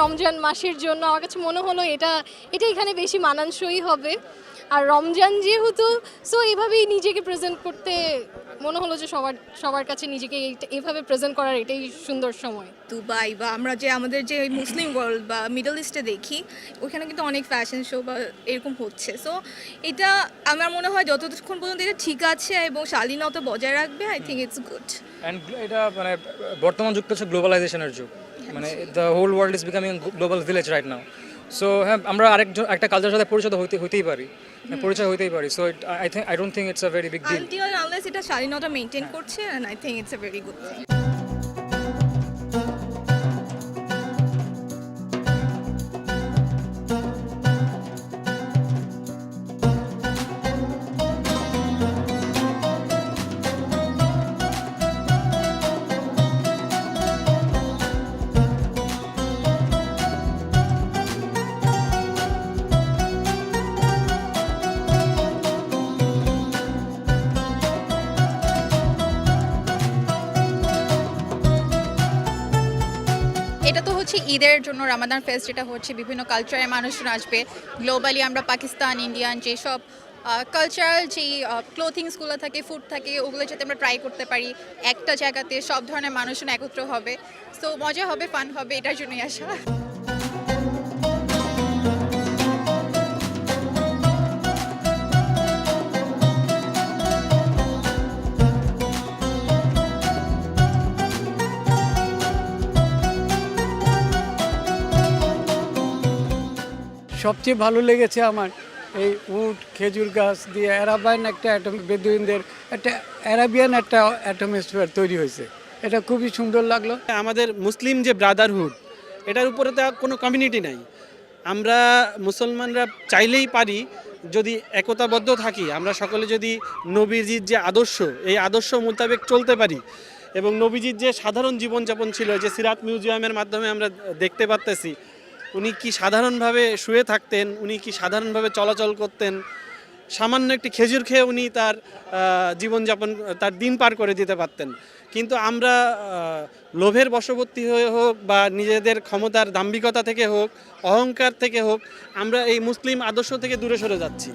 রমজান মাসের জন্য আমার কাছে মনে হলো এটা এখানে বেশি মানানসই হবে। আর রমজান যেহেতু, সো এইভাবেই নিজেকে প্রেজেন্ট করতে মনে হলো যে সবার কাছে নিজেকে এইভাবে প্রেজেন্ট করার এটাই সুন্দর সময়। দুবাই বা আমরা যে আমাদের যে মুসলিম ওয়ার্ল্ড বা মিডল ইস্টে দেখি, ওইখানে কিন্তু অনেক ফ্যাশন শো বা এরকম হচ্ছে। সো এটা আমার মনে হয় যতক্ষণ পর্যন্ত এটা ঠিক আছে এবং শালীনতা বজায় রাখবে, I think it's good. And এটা মানে বর্তমান যুগটা হচ্ছে গ্লোবালাইজেশনের যুগ, মানে the whole world is becoming global village right now. So হ্যাঁ, আমরা একটা কালচারের সাথে পরিচিত হইতেই পারি, so I don't think it's a very big deal. Until unless এটা শালীনতা মেনটেন করছে, and I think it's a very good thing. এটা তো হচ্ছে ঈদের জন্য রামাদান ফেস্ট, যেটা হচ্ছে বিভিন্ন কালচারের মানুষজন আসবে গ্লোবালি। আমরা পাকিস্তান, ইন্ডিয়ান যেসব কালচারাল যেই ক্লোথিংসগুলো থাকে, ফুড থাকে, ওগুলো যাতে আমরা ট্রাই করতে পারি একটা জায়গাতে, সব ধরনের মানুষজন একত্র হবে, সো মজা হবে, ফান হবে, এটার জন্যই আসা। সবচেয়ে ভালো লেগেছে আমার এই উট, খেজুর গাছ দিয়ে বেদুইনদের একটা অ্যারাবিয়ান একটা অ্যাটমসফিয়ার তৈরি হয়েছে। এটা খুবই সুন্দর লাগলো। আমাদের মুসলিম যে ব্রাদারহুড, এটার উপরে তো কোনো কমিউনিটি নাই। আমরা মুসলমানরা চাইলেই পারি, যদি একতাবদ্ধ থাকি, আমরা সকলে যদি নবীজির যে আদর্শ, এই আদর্শ মোতাবেক চলতে পারি, এবং নবীজির যে সাধারণ জীবনযাপন ছিল, যে সিরাত মিউজিয়ামের মাধ্যমে আমরা দেখতে পারতেছি, উনি কি সাধারণভাবে শুয়ে থাকতেন, উনি কি সাধারণভাবে চলাচল করতেন, সামান্য একটি খেজুর খেয়ে উনি তার জীবনযাপন, তার দিন পার করে দিতে পারতেন। কিন্তু আমরা লোভের বশবর্তী হয়ে হোক বা নিজেদের ক্ষমতার দাম্ভিকতা থেকে হোক, অহংকার থেকে হোক, আমরা এই মুসলিম আদর্শ থেকে দূরে সরে যাচ্ছি।